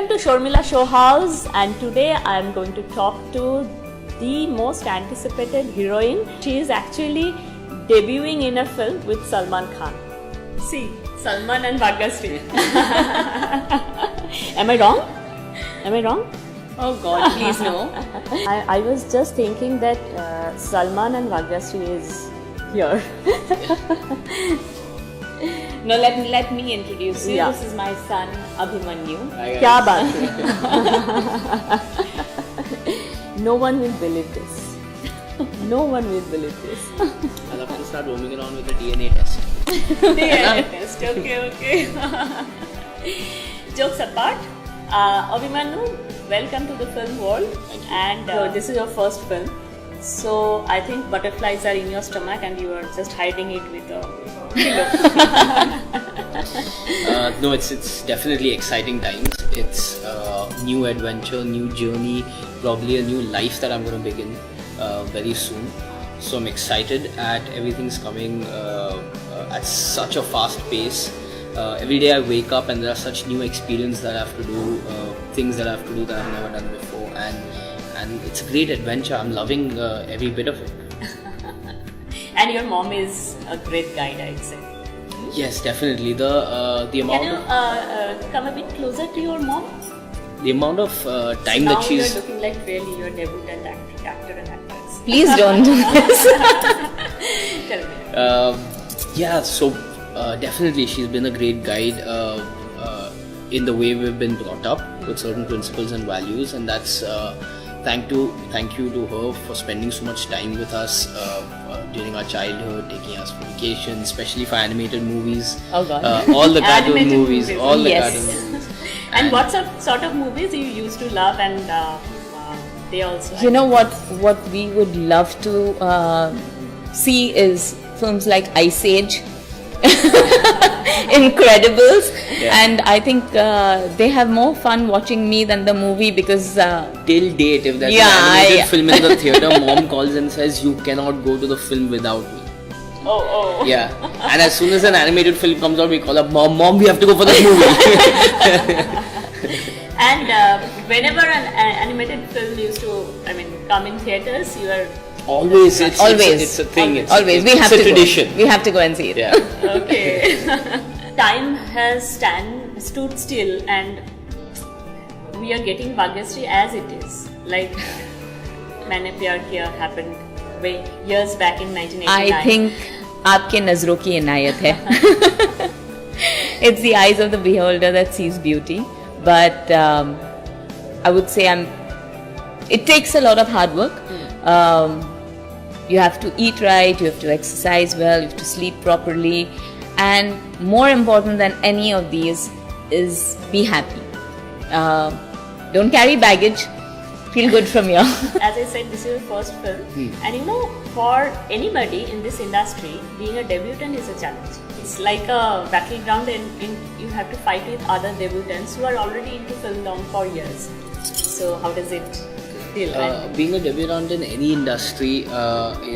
Welcome to Shormila Show House, and today I am going to talk to the most anticipated heroine. She is actually debuting in a film with Salman Khan. See, Salman and Bhagyashree. Am I wrong? Am I wrong? Oh God, please no. I was just thinking that Salman and Bhagyashree is here. No, let me introduce you. Yeah. This is my son Abhimanyu. क्या बात है? No one will believe this. No one will believe this. I'll have to start roaming around with a DNA test. DNA test. Okay. Jokes apart, Abhimanyu, welcome to the film world. Thank you. And this is your first film. So I think butterflies are in your stomach and you are just hiding it with a pillow. No, it's definitely exciting times. It's new adventure, new journey, probably a new life that I'm going to begin very soon. So I'm excited at everything's coming at such a fast pace. Every day I wake up and there are such new experiences that I have to do, things that I have to do that I've never done before, and it's a great adventure. I'm loving every bit of it. And your mom is a great guide, I'd say. Yes, definitely. The amount Can you come a bit closer to your mom? the amount of time Now that she's you're looking like really your debutant actor and actress. Please don't do this. Tell me. yeah, so definitely she's been a great guide in the way we've been brought up with certain principles and values, and that's thank you to her for spending so much time with us during our childhood, taking us for vacations, especially for animated movies. Oh God. All the cartoon Animated movies, all the Yes. cartoon movies. And what sort of movies you used to love, and they also. You know what we would love to see is films like Ice Age, Incredibles, Yeah. and I think they have more fun watching me than the movie because Till date, if there's Yeah, an animated I- film in the theater, mom calls and says, "You cannot go to the film without me." Oh. Yeah, and as soon as an animated film comes out, we call up, "Mom, we have to go for this movie." And whenever an animated film used to, come in theaters, you are Always, it's a thing. always we it's have a to tradition. go. We have to go and see it. Yeah. okay. Time has stood still, and we are getting Bhagyashree as it is. Like Maine Pyar Kiya happened way years back in 1989. I think आपके नजरों की इनायत है. It's the eyes of the beholder that sees beauty, but I would say it takes a lot of hard work. You have to eat right, you have to exercise well, you have to sleep properly, and more important than any of these is be happy. Don't carry baggage, feel good from here. As I said, this is your first film, and for anybody in this industry, being a debutant is a challenge. It's like a battleground, and you have to fight with other debutants who are already into film for years. So how does it feel? Being a debutant in any industry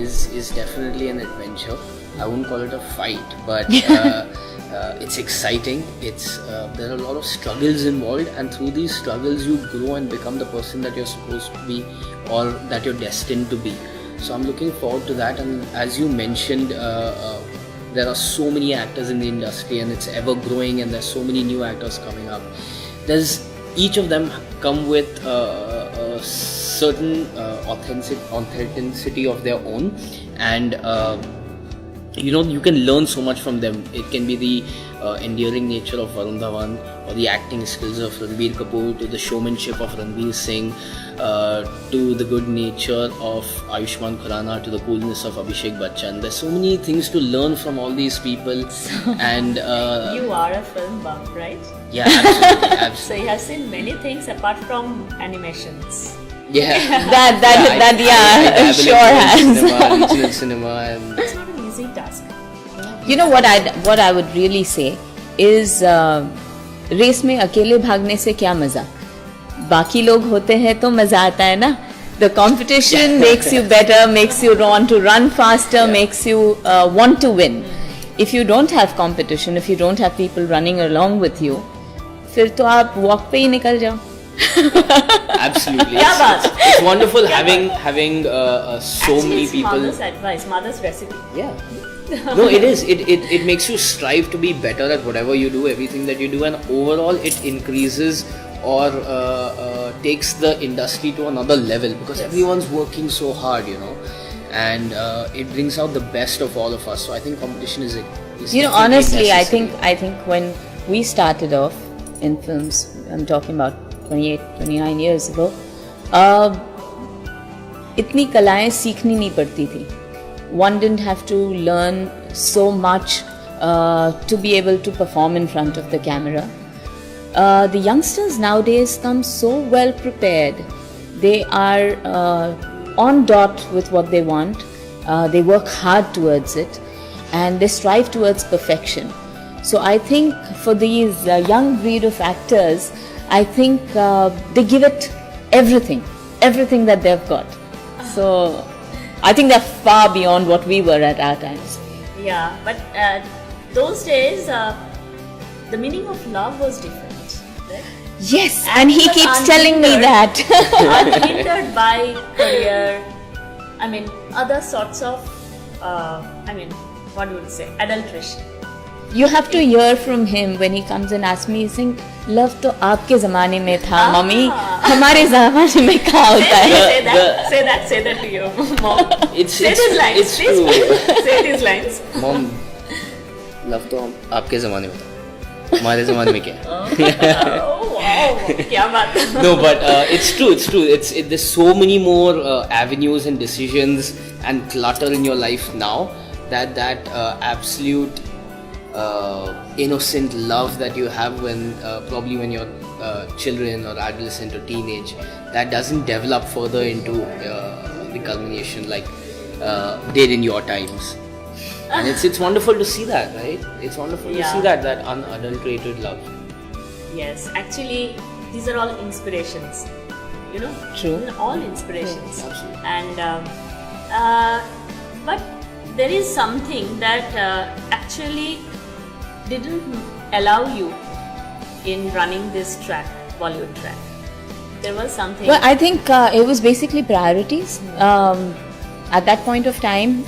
is definitely an adventure. I wouldn't call it a fight, but it's exciting. There are a lot of struggles involved, and through these struggles, you grow and become the person that you're supposed to be, or that you're destined to be. So I'm looking forward to that. And as you mentioned, there are so many actors in the industry, and it's ever growing, and there's so many new actors coming up. Each of them come with a certain authenticity of their own, and you can learn so much from them. It can be the endearing nature of Varun Dhawan, or the acting skills of Ranbir Kapoor, to the showmanship of Ranveer Singh, to the good nature of Ayushmann Khurrana, to the coolness of Abhishek Bachchan. There's so many things to learn from all these people, and you are a film buff, right? yeah, absolutely. So you have seen many things apart from animations. Yeah, That sure has. Cinema, regional cinema, and It's not an easy task. You know what I would really say is रेस में अकेले भागने से क्या मजा, बाकी लोग होते हैं तो मजा आता है ना. The competition makes you better, makes you want to run faster, makes you want to win. If you don't have competition, if you don't have people running along with you, फिर तो आप वॉक पे ही निकल जाओ. Absolutely. क्या बात? It's wonderful having so Actually, many it's people. mother's advice, mother's recipe. Yeah. No, it is. It makes you strive to be better at whatever you do, everything that you do, and overall it increases or takes the industry to another level because Yes. everyone's working so hard, and it brings out the best of all of us. So I think competition is You know, definitely honestly, necessary. I think when we started off in films, I'm talking about 28, 29 years ago, इतनी कलाएं सीखनी नहीं पड़ती थी. One didn't have to learn so much to be able to perform in front of the camera. The youngsters nowadays come so well prepared. They are on dot with what they want. They work hard towards it, and they strive towards perfection. So I think for these young breed of actors, I think they give it everything that they've got. So I think they're far beyond what we were at our times. Yeah, but those days, the meaning of love was different. Right? Yes, and he was keeps telling me that. Unhindered by career, I mean, other sorts of, what would you say, adulteration. You have to hear from him when he comes and asks me, he's saying, love to आपके ज़माने में था mummy, हमारे ज़माने में कहाँ होता है? Say that to your mom. Say It's these lines, it's please. true. Say these lines. Mom, love तो हम आपके ज़माने में था. हमारे ज़माने में क्या है? Oh wow, क्या बात है. No, but it's true. There's so many more avenues and decisions and clutter in your life now that absolute innocent love that you have when probably when you're children or adolescent or teenage, that doesn't develop further into the culmination like did in your times. And it's wonderful to see that, right? It's wonderful to Yeah. see that unadulterated love. Yes, actually, these are all inspirations. True. All inspirations. Absolutely. And but there is something that actually didn't allow you in running this track, Bollywood track. There was something. Well, I think it was basically priorities. At that point of time,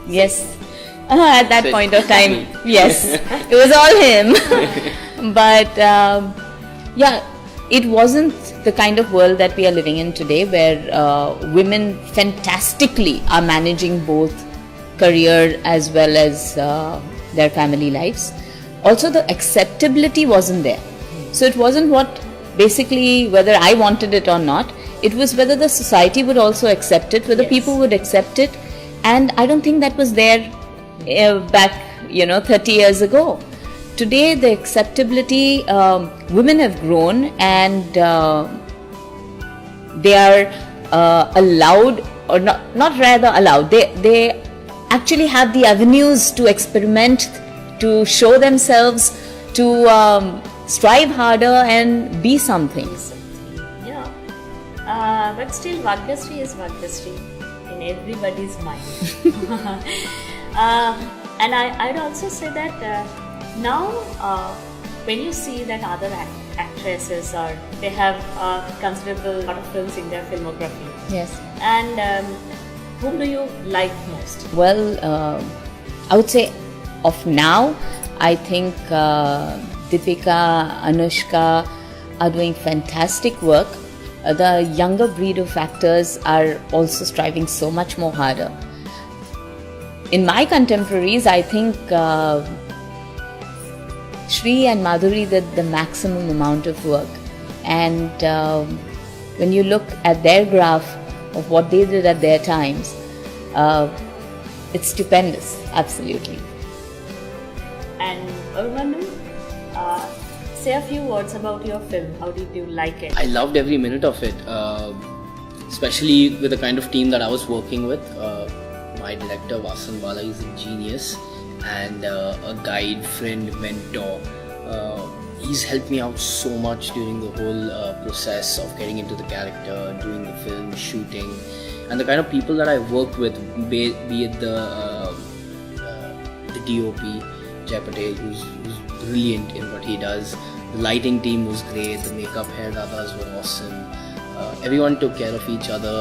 yes. At that So- point of time, yes. It was all him. But yeah, it wasn't the kind of world that we are living in today where women fantastically are managing both career as well as their family lives. Also, the acceptability wasn't there. So it wasn't what basically whether I wanted it or not. It was whether the society would also accept it, whether Yes. people would accept it. And I don't think that was there back, 30 years ago. Today, the acceptability, women have grown and they are allowed, or not rather allowed, they actually have the avenues to experiment, to show themselves, to strive harder and be something. Yeah. But still, Vagyasri is Vagyasri in everybody's mind. And I'd also say that now when you see that other actresses they have a considerable lot of films in their filmography. Yes. And whom do you like most? Well, I would say of now, I think Deepika, Anushka are doing fantastic work. The younger breed of actors are also striving so much more harder. In my contemporaries, I think Shri and Madhuri did the maximum amount of work. And when you look at their graph of what they did at their times, it's stupendous, absolutely. And Abhimanyu, say a few words about your film. How did you like it? I loved every minute of it, especially with the kind of team that I was working with. My director Vasan Bala is a genius and a guide, friend, mentor. He's helped me out so much during the whole process of getting into the character, doing the film, shooting, and the kind of people that I worked with, be it the DOP, Jai Patel, who's brilliant in what he does. The lighting team was great. The makeup hair dadas were awesome. Everyone took care of each other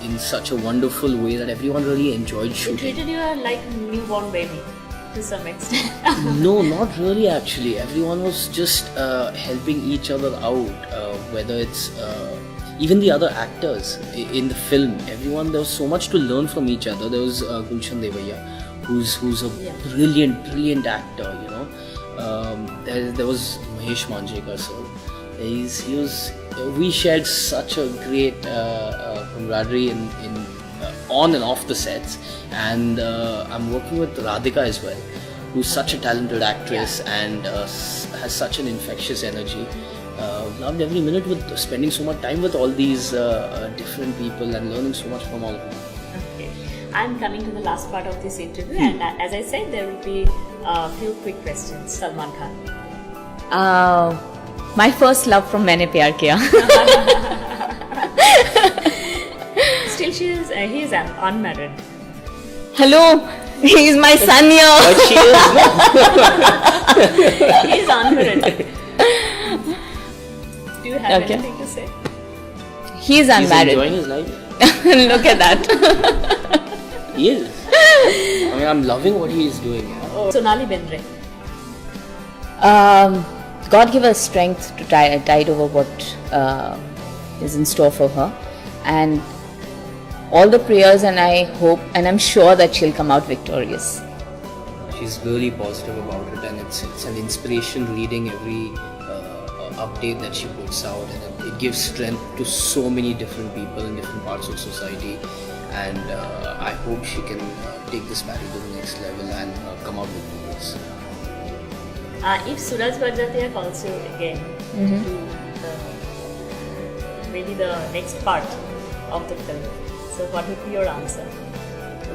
in such a wonderful way that everyone really enjoyed They shooting. treated you like newborn baby to some extent. No, not really actually. Everyone was just helping each other out, whether it's even the other actors in the film. Everyone, there was so much to learn from each other. There was Gulshan Devaiya, who's a brilliant actor, you know. There was Mahesh Manjrekar, sir. He was. We shared such a great camaraderie in on and off the sets, and I'm working with Radhika as well, who's such a talented actress and has such an infectious energy. Loved every minute with spending so much time with all these different people and learning so much from all of them. Okay. I'm coming to the last part of this interview, and as I said, there will be a few quick questions. Salman Khan. My first love from Maine Pyar Kiya. Still, he is unmarried. Hello, he's my son here. But she is. He is unmarried. Do you have Okay. anything to say? He's He's unmarried. enjoying his life. Look at that. He is. I mean, I'm loving what he is doing. Oh. Sonali Bendre. God give her strength to tide over what is in store for her, and all the prayers, and I hope and I'm sure that she'll come out victorious. She's really positive about it, and it's an inspiration reading every update that she puts out, and it gives strength to so many different people in different parts of society. And I hope she can take this battle to the next level and come out victorious. If Suraj Bajatiya calls you again to maybe the next part of the film, so what would be your answer?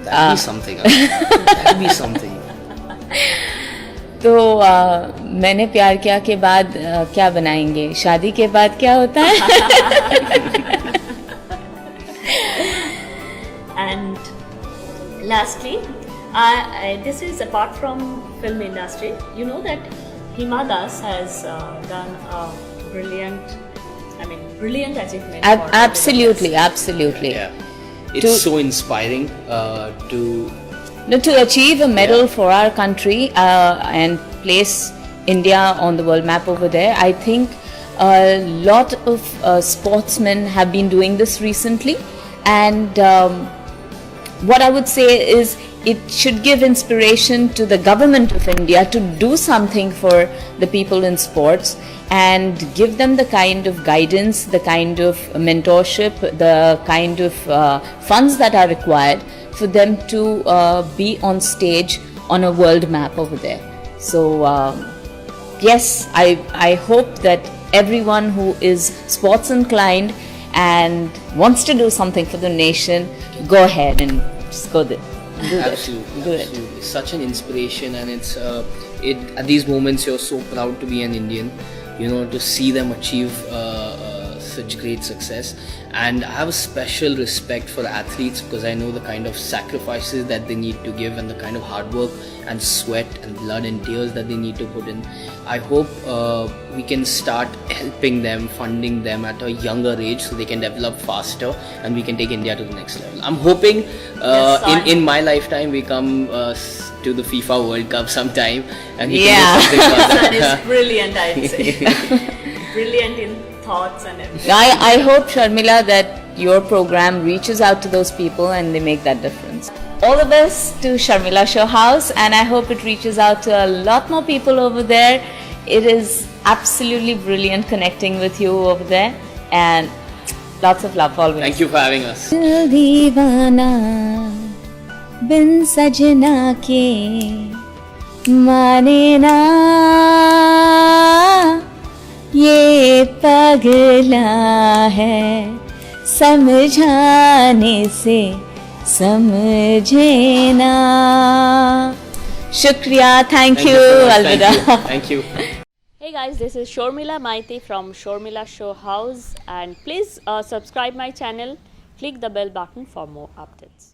That'd be something. That'd be something. तो मैंने प्यार किया के बाद क्या बनाएंगे, शादी के बाद क्या होता है? And lastly, this is apart from film industry. You know that Hima Das has done a brilliant achievement. Absolutely. Yeah, it's so inspiring to achieve a medal for our country and place India on the world map over there. I think a lot of sportsmen have been doing this recently, and what I would say is it should give inspiration to the government of India to do something for the people in sports and give them the kind of guidance, the kind of mentorship, the kind of funds that are required for them to be on stage on a world map over there. So yes, I hope that everyone who is sports inclined and wants to do something for the nation, go ahead and just go there. Absolutely. Such an inspiration, and it's at these moments you're so proud to be an Indian, you know, to see them achieve such great success. And I have a special respect for athletes because I know the kind of sacrifices that they need to give and the kind of hard work and sweat and blood and tears that they need to put in. I hope we can start helping them, funding them at a younger age so they can develop faster and we can take India to the next level. I'm hoping in my lifetime we come to the FIFA World Cup sometime and we can do something about that. That is brilliant, I'd say. Brilliant in thoughts and everything. I hope, Sharmila, that your program reaches out to those people and they make that difference. All the best to Sharmila Show House, and I hope it reaches out to a lot more people over there. It is absolutely brilliant connecting with you over there, and lots of love always. Thank you for having us. दिल दीवाना बिन सजना के माने ना ये पगला है समझाने से समझे ना. शुक्रिया. Thank you. Alvida. Thank you. Hey guys, this is Shormila Maiti from Shormila Show House, and please subscribe my channel, click the bell button for more updates.